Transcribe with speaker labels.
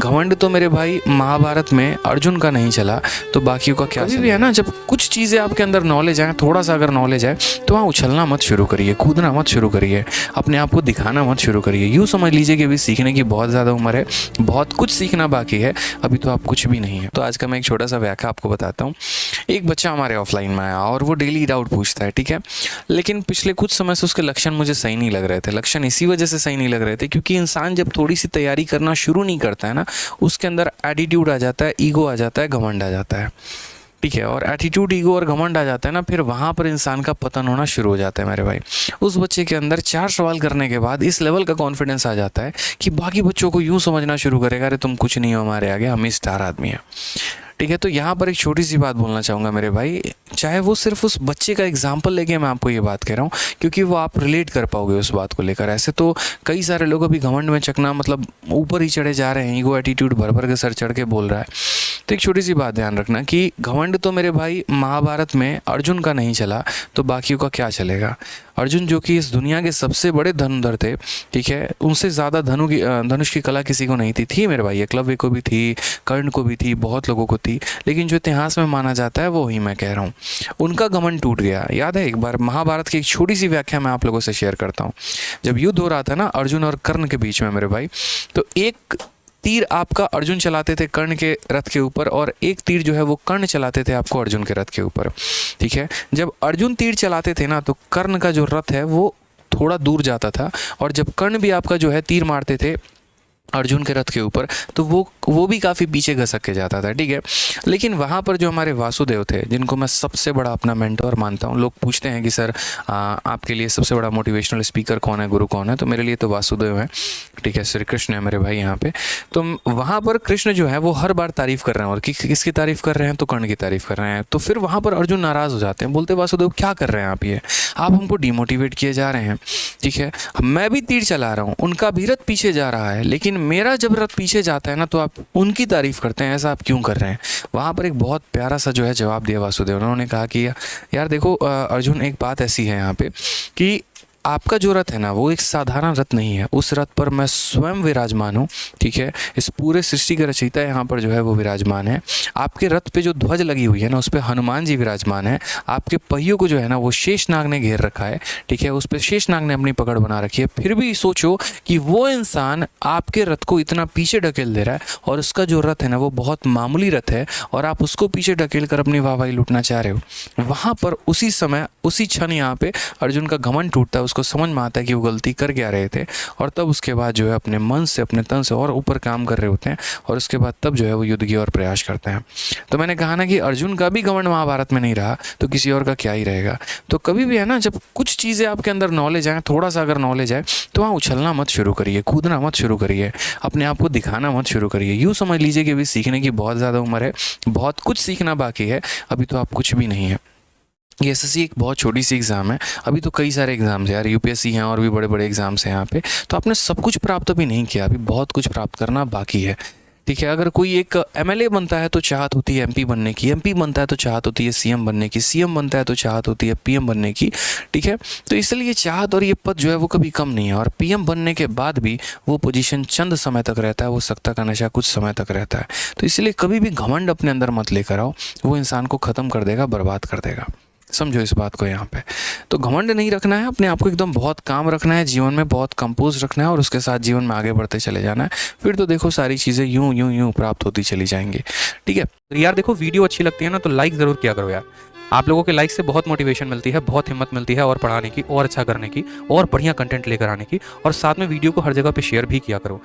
Speaker 1: घमंड तो मेरे भाई महाभारत में अर्जुन का नहीं चला तो बाकियों का क्या। कभी भी है ना, जब कुछ चीज़ें आपके अंदर नॉलेज आए, थोड़ा सा अगर नॉलेज आए तो वहाँ उछलना मत शुरू करिए, कूदना मत शुरू करिए, अपने आप को दिखाना मत शुरू करिए। यूँ समझ लीजिए कि अभी सीखने की बहुत ज़्यादा उम्र है, बहुत कुछ सीखना बाकी है, अभी तो आप कुछ भी नहीं है। तो आज का मैं एक छोटा सा व्याख्या आपको बताता हूँ। एक बच्चा हमारे ऑफलाइन में आया और वो डेली डाउट पूछता है, ठीक है, लेकिन पिछले कुछ समय से उसके लक्षण मुझे सही नहीं लग रहे थे। लक्षण इसी वजह से सही नहीं लग रहे थे क्योंकि इंसान जब थोड़ी सी तैयारी करना शुरू नहीं करता है ना, उसके अंदर एटीट्यूड आ जाता है, ईगो आ जाता है, घमंड आ जाता है, ठीक है। और एटीट्यूड, ईगो और घमंड आ जाता है ना, फिर वहाँ पर इंसान का पतन होना शुरू हो जाता है मेरे भाई। उस बच्चे के अंदर 4 सवाल करने के बाद इस लेवल का कॉन्फिडेंस आ जाता है कि बाकी बच्चों को यूँ समझना शुरू करेगा, अरे तुम कुछ नहीं हो हमारे आगे, हम ही स्टार आदमी हैं, ठीक है। तो यहाँ पर एक छोटी सी बात बोलना चाहूँगा मेरे भाई, चाहे वो सिर्फ उस बच्चे का एग्जाम्पल लेके मैं आपको ये बात कह रहा हूँ क्योंकि वो आप रिलेट कर पाओगे उस बात को लेकर। ऐसे तो कई सारे लोग अभी घमंड में चकना मतलब ऊपर ही चढ़े जा रहे हैं, ईगो एटीट्यूड भर भर के सर चढ़ के बोल रहा है। तो एक छोटी सी बात ध्यान रखना कि घमंड तो मेरे भाई महाभारत में अर्जुन का नहीं चला तो बाकियों का क्या चलेगा। अर्जुन जो कि इस दुनिया के सबसे बड़े धनुधर थे, ठीक है, उनसे ज़्यादा धनुष की कला किसी को नहीं थी मेरे भाई। एकलव्य को भी थी, कर्ण को भी थी, बहुत लोगों को थी, लेकिन जो इतिहास में माना जाता है वो ही मैं कह रहा हूँ। उनका घमंड टूट गया। याद है, एक बार महाभारत की एक छोटी सी व्याख्या मैं आप लोगों से शेयर करता हूँ। जब युद्ध हो रहा था ना अर्जुन और कर्ण के बीच में मेरे भाई, तो एक तीर आपका अर्जुन चलाते थे कर्ण के रथ के ऊपर और एक तीर जो है वो कर्ण चलाते थे आपको अर्जुन के रथ के ऊपर, ठीक है। जब अर्जुन तीर चलाते थे ना तो कर्ण का जो रथ है वो थोड़ा दूर जाता था, और जब कर्ण भी आपका जो है तीर मारते थे अर्जुन के रथ के ऊपर तो वो भी काफ़ी पीछे घसक के जाता था, ठीक है। लेकिन वहाँ पर जो हमारे वासुदेव थे, जिनको मैं सबसे बड़ा अपना मेंटोर मानता हूँ, लोग पूछते हैं कि सर आपके लिए सबसे बड़ा मोटिवेशनल स्पीकर कौन है, गुरु कौन है, तो मेरे लिए तो वासुदेव है, ठीक है, श्री कृष्ण है मेरे भाई यहाँ पे। तो वहाँ पर कृष्ण जो है वो हर बार तारीफ़ कर रहे हैं, और किसकी तारीफ़ कर रहे हैं, तो कर्ण की तारीफ़ कर रहे हैं। तो फिर वहाँ पर अर्जुन नाराज़ हो जाते हैं, बोलते वासुदेव क्या कर रहे हैं आप, ये आप हमको डिमोटिवेट किए जा रहे हैं, ठीक है, मैं भी तीर चला रहा हूँ, उनका भी रथ पीछे जा रहा है, लेकिन मेरा जब रथ पीछे जाता है ना तो आप उनकी तारीफ करते हैं, ऐसा आप क्यों कर रहे हैं। वहाँ पर एक बहुत प्यारा सा जो है जवाब दिया वासुदेव। उन्होंने कहा कि यार देखो अर्जुन, एक बात ऐसी है यहाँ पे कि आपका जो रथ है ना वो एक साधारण रथ नहीं है, उस रथ पर मैं स्वयं विराजमान हूँ, ठीक है। इस पूरे सृष्टि के रचयिता यहाँ पर जो है वो विराजमान है। आपके रथ पे जो ध्वज लगी हुई है ना उस पर हनुमान जी विराजमान है। आपके पहियों को जो है ना वो शेषनाग ने घेर रखा है, ठीक है, उस पर शेषनाग ने अपनी पकड़ बना रखी है। फिर भी सोचो कि वो इंसान आपके रथ को इतना पीछे ढकेल दे रहा है और उसका जो रथ है ना वो बहुत मामूली रथ है और आप उसको पीछे ढकेल कर अपनी वाहवाही लूटना चाह रहे हो। वहाँ पर उसी समय उसी क्षण यहाँ पे अर्जुन का घमंड टूटता है, उसको समझ में आता है कि वो गलती कर क्या रहे थे, और तब उसके बाद जो है अपने मन से अपने तन से और ऊपर काम कर रहे होते हैं, और उसके बाद तब जो है वो युद्ध की ओर प्रयास करते हैं। तो मैंने कहा ना कि अर्जुन का भी घमंड महाभारत में नहीं रहा तो किसी और का क्या ही रहेगा। तो कभी भी है ना, जब कुछ चीज़ें आपके अंदर नॉलेज आए, थोड़ा सा अगर नॉलेज आए तो वहाँ उछलना मत शुरू करिए, कूदना मत शुरू करिए, अपने आप को दिखाना मत शुरू करिए। यूँ समझ लीजिए कि अभी सीखने की बहुत ज़्यादा उम्र है, बहुत कुछ सीखना बाकी है, अभी तो आप कुछ भी नहीं है। ये एसएससी एक बहुत छोटी सी एग्ज़ाम है, अभी तो कई सारे एग्ज़ाम्स हैं यार, यूपीएससी हैं और भी बड़े बड़े एग्ज़ाम्स हैं यहाँ पे। तो आपने सब कुछ प्राप्त अभी नहीं किया, अभी बहुत कुछ प्राप्त करना बाकी है, ठीक है। अगर कोई एक एमएलए बनता है तो चाहत होती है एमपी बनने की, एमपी बनता है तो चाहत होती है सीएम बनने की, सीएम बनता है तो चाहत होती है पीएम बनने की, ठीक है। तो इसलिए चाहत और ये पद जो है वो कभी कम नहीं है, और पीएम बनने के बाद भी वो पोजीशन चंद समय तक रहता है, वो सत्ता का नशा कुछ समय तक रहता है। तो इसलिए कभी भी घमंड अपने अंदर मत लेकर आओ, वो इंसान को ख़त्म कर देगा, बर्बाद कर देगा। समझो इस बात को यहाँ पे। तो घमंड नहीं रखना है, अपने आप को एकदम बहुत काम रखना है, जीवन में बहुत कंपोज रखना है और उसके साथ जीवन में आगे बढ़ते चले जाना है। फिर तो देखो सारी चीज़ें यूं यूं यूं प्राप्त होती चली जाएंगी, ठीक है।
Speaker 2: तो यार देखो, वीडियो अच्छी लगती है ना तो लाइक ज़रूर किया करो यार। आप लोगों के लाइक से बहुत मोटिवेशन मिलती है, बहुत हिम्मत मिलती है और पढ़ाने की, और अच्छा करने की, और बढ़िया कंटेंट लेकर आने की, और साथ में वीडियो को हर जगह पे शेयर भी किया करो।